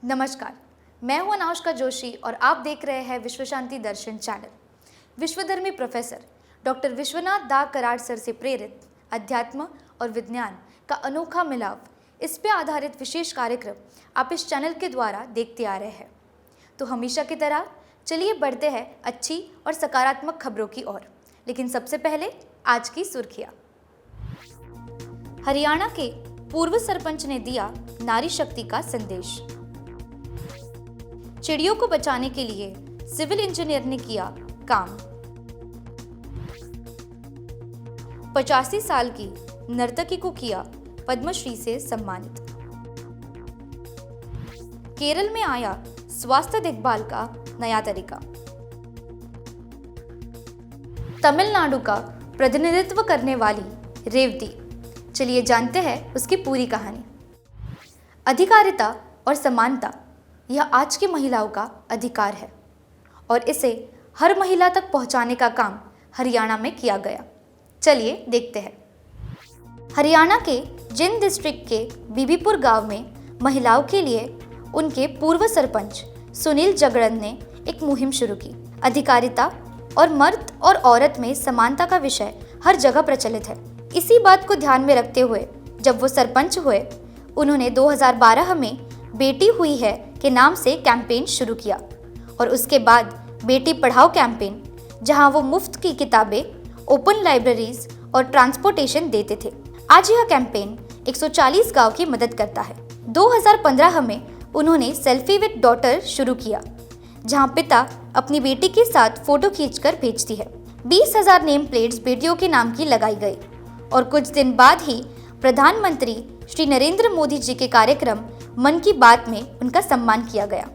नमस्कार, मैं हूं अनाउष्का जोशी और आप देख रहे हैं विश्व शांति दर्शन चैनल। विश्वधर्मी प्रोफेसर डॉक्टर विश्वनाथ दा कराड़ सर से प्रेरित अध्यात्म और विज्ञान का अनोखा मिलाव, इस पे आधारित विशेष कार्यक्रम आप इस चैनल के द्वारा देखते आ रहे हैं। तो हमेशा की तरह चलिए बढ़ते हैं अच्छी और सकारात्मक खबरों की ओर। लेकिन सबसे पहले आज की सुर्खियां। हरियाणा के पूर्व सरपंच ने दिया नारी शक्ति का संदेश। चिड़ियों को बचाने के लिए सिविल इंजीनियर ने किया काम। 85 साल की नर्तकी को किया पद्मश्री से सम्मानित। केरल में आया स्वास्थ्य देखभाल का नया तरीका। तमिलनाडु का प्रतिनिधित्व करने वाली रेवती, चलिए जानते हैं उसकी पूरी कहानी। अधिकारिता और समानता यह आज की महिलाओं का अधिकार है और इसे हर महिला तक पहुंचाने का काम हरियाणा में किया गया। चलिए देखते हैं। हरियाणा के जिंद डिस्ट्रिक्ट के बीबीपुर गांव में महिलाओं के लिए उनके पूर्व सरपंच सुनील जगड़न ने एक मुहिम शुरू की। अधिकारिता और मर्द और औरत में समानता का विषय हर जगह प्रचलित है। इसी बात को ध्यान में रखते हुए जब वो सरपंच हुए, उन्होंने 2012 में बेटी हुई है के नाम से कैंपेन शुरू किया और उसके बाद बेटी पढ़ाओ कैंपेन, जहां वो मुफ्त की किताबें, ओपन लाइब्रेरीज और ट्रांसपोर्टेशन देते थे। आज यह कैंपेन 140 गांव की मदद करता है। 2015 में उन्होंने सेल्फी विद डॉटर शुरू किया, जहां पिता अपनी बेटी के साथ फोटो खींचकर भेजती है। 20,000 नेम प्लेट्स बेटियों के नाम की लगाई गई और कुछ दिन बाद ही प्रधानमंत्री श्री नरेंद्र मोदी जी के कार्यक्रम मन की बात में उनका सम्मान किया गया।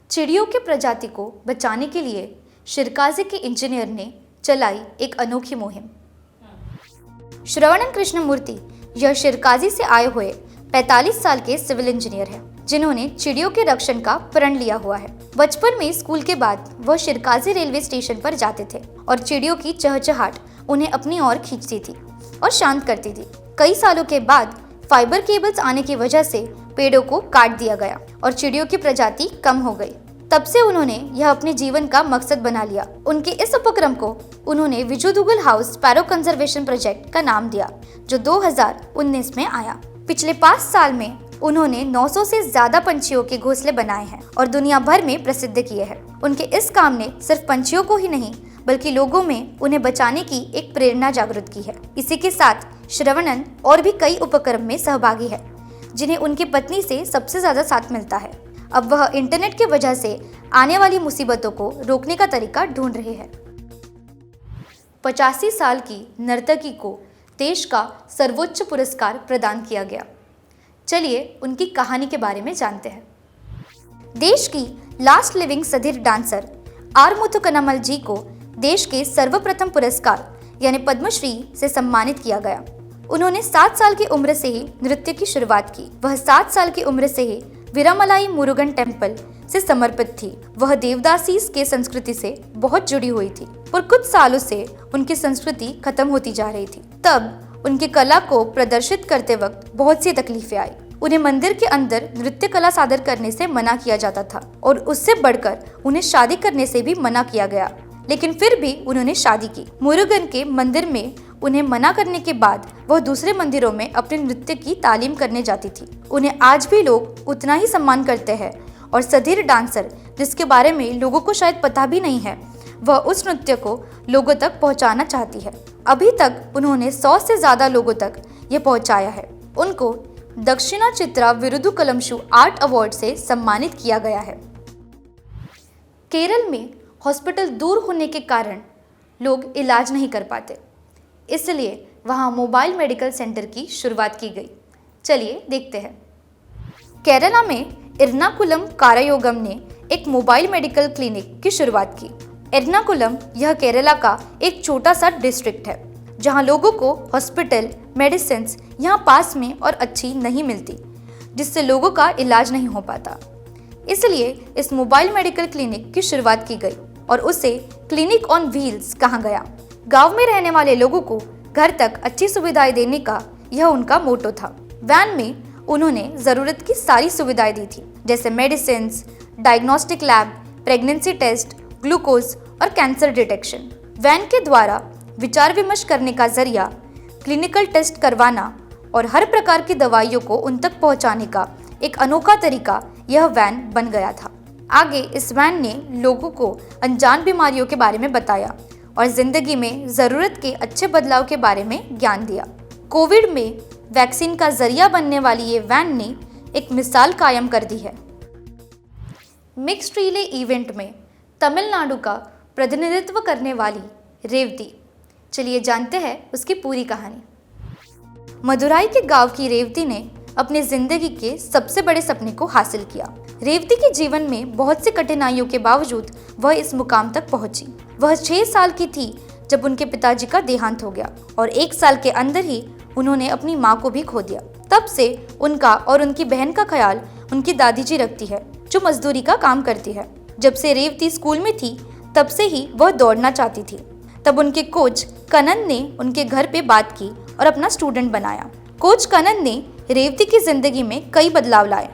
चिड़ियों के प्रजाति को बचाने के लिए शिरकाज़ी के इंजीनियर ने चलाई एक अनोखी मुहिम। श्रवणन कृष्णमूर्ति यह शिरकाज़ी से आए हुए 45 साल के सिविल इंजीनियर हैं, जिन्होंने चिड़ियों के रक्षण का प्रण लिया हुआ है। बचपन में स्कूल के बाद वह शिरकाज़ी रेलवे स्टेशन पर जाते थे और चिड़ियों की चहचहाट उन्हें अपनी ओर खींचती थी और शांत करती थी। कई सालों के बाद फाइबर केबल्स आने की वजह से पेड़ों को काट दिया गया और चिड़ियों की प्रजाति कम हो गई। तब से उन्होंने यह अपने जीवन का मकसद बना लिया। उनके इस उपक्रम को उन्होंने विजुदुगल हाउस स्पैरो कंजर्वेशन प्रोजेक्ट का नाम दिया, जो 2019 में आया। पिछले 5 साल में उन्होंने 900 से ज्यादा पंछियों के घोंसले बनाए हैं और दुनिया भर में प्रसिद्ध किए हैं। उनके इस काम ने सिर्फ पंछियों को ही नहीं बल्कि लोगों में उन्हें बचाने की एक प्रेरणा जागृत की है। इसी के साथ श्रवणन और भी कई उपक्रम में सहभागी है, जिन्हें उनकी पत्नी से सबसे ज्यादा साथ मिलता है। अब वह इंटरनेट की वजह से आने वाली मुसीबतों को रोकने का तरीका ढूंढ रहे हैं। 85 साल की नर्तकी को देश का सर्वोच्च पुरस्कार प्रदान किया गया। चलिए उनकी कहानी के बारे में जानते हैं। देश की लास्ट लिविंग सधीर डांसर आर मुथुकनमल जी को देश के सर्वप्रथम पुरस्कार यानी पद्मश्री से सम्मानित किया गया। उन्होंने 7 साल की उम्र से ही नृत्य की शुरुआत की। वह 7 साल की उम्र से ही वीरामलाई मुरुगन टेम्पल से समर्पित थी। वह देवदासी के संस्कृति से बहुत जुड़ी हुई थी, पर कुछ सालों से उनकी संस्कृति खत्म होती जा रही थी। तब उनकी कला को प्रदर्शित करते वक्त बहुत सी तकलीफें आई। उन्हें मंदिर के अंदर नृत्य कला सादर करने से मना किया जाता था और उससे बढ़कर उन्हें शादी करने से भी मना किया गया, लेकिन फिर भी उन्होंने शादी की। मुरुगन के मंदिर में उन्हें मना करने के बाद वह दूसरे मंदिरों में अपने नृत्य की तालीम करने जाती थी। उन्हें आज भी लोग उतना ही सम्मान करते हैं और सधीर डांसर, जिसके बारे में लोगों को शायद पता भी नहीं है, वह उस नृत्य को लोगों तक पहुंचाना चाहती है। अभी तक उन्होंने 100 से ज्यादा लोगों तक ये पहुंचाया है। उनको दक्षिणा चित्रा विरुदुकलमशु आर्ट अवार्ड से सम्मानित किया गया है। केरल में हॉस्पिटल दूर होने के कारण लोग इलाज नहीं कर पाते, इसलिए वहां मोबाइल मेडिकल सेंटर की शुरुआत की गई। चलिए देखते हैं। केरला में एर्नाकुलम कारायोगम ने एक मोबाइल मेडिकल क्लिनिक की शुरुआत की। एर्नाकुलम यह केरला का एक छोटा सा डिस्ट्रिक्ट है, जहां लोगों को हॉस्पिटल मेडिसिन यहाँ पास में और अच्छी नहीं मिलती, जिससे लोगों का इलाज नहीं हो पाता। इसलिए इस मोबाइल मेडिकल क्लिनिक की शुरुआत की गई और उसे क्लिनिक ऑन व्हील्स कहा गया। गांव में रहने वाले लोगों को घर तक अच्छी सुविधाएं देने का यह उनका मोटो था। वैन में उन्होंने ज़रूरत की सारी सुविधाएं दी थी, जैसे medicines, diagnostic lab, pregnancy test, glucose और कैंसर डिटेक्शन। वैन के द्वारा विचार विमर्श करने का जरिया, क्लिनिकल टेस्ट करवाना और हर प्रकार की दवाइयों को उन तक पहुंचाने का एक अनोखा तरीका यह वैन बन गया था। आगे इस वैन ने लोगों को अनजान बीमारियों के बारे में बताया और जिंदगी में ज़रूरत के अच्छे बदलाव के बारे में ज्ञान दिया। कोविड में वैक्सीन का जरिया बनने वाली ये वैन ने एक मिसाल कायम कर दी है। मिक्स्ड रिले इवेंट में तमिलनाडु का प्रतिनिधित्व करने वाली रेवती, चलिए जानते हैं उसकी पूरी कहानी। मदुराई के गांव की रेवती ने अपनी जिंदगी के सबसे बड़े सपने को हासिल किया। रेवती के जीवन में बहुत सी कठिनाइयों के बावजूद वह इस मुकाम तक पहुंची। वह 6 साल की थी जब उनके पिताजी का देहांत हो गया और 1 साल के अंदर ही उन्होंने अपनी माँ को भी खो दिया। तब से उनका और उनकी बहन का ख्याल उनकी दादी जी रखती है, जो मजदूरी का काम करती है। जब से रेवती स्कूल में थी तब से ही वह दौड़ना चाहती थी। तब उनके कोच कनन ने उनके घर पे बात की और अपना स्टूडेंट बनाया। कोच कनन ने रेवती की जिंदगी में कई बदलाव लाए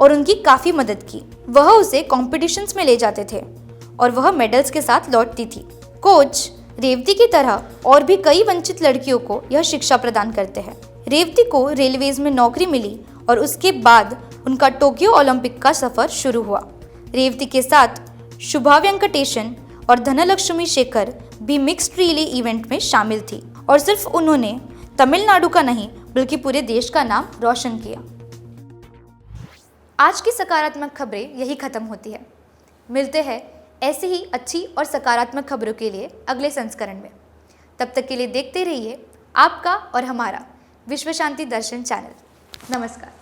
और उनकी काफ़ी मदद की। वह उसे कॉम्पिटिशन्स में ले जाते थे और वह मेडल्स के साथ लौटती थी। कोच रेवती की तरह और भी कई वंचित लड़कियों को यह शिक्षा प्रदान करते हैं। रेवती को रेलवेज में नौकरी मिली और उसके बाद उनका टोक्यो ओलंपिक का सफर शुरू हुआ। रेवती के साथ शुभा वेंकटेशन और धनलक्ष्मी शेखर भी मिक्स्ड रिले इवेंट में शामिल थी और सिर्फ उन्होंने तमिलनाडु का नहीं बल्कि पूरे देश का नाम रोशन किया। आज की सकारात्मक खबरें यही खत्म होती है। मिलते हैं ऐसी ही अच्छी और सकारात्मक खबरों के लिए अगले संस्करण में। तब तक के लिए देखते रहिए आपका और हमारा विश्व शांति दर्शन चैनल। नमस्कार।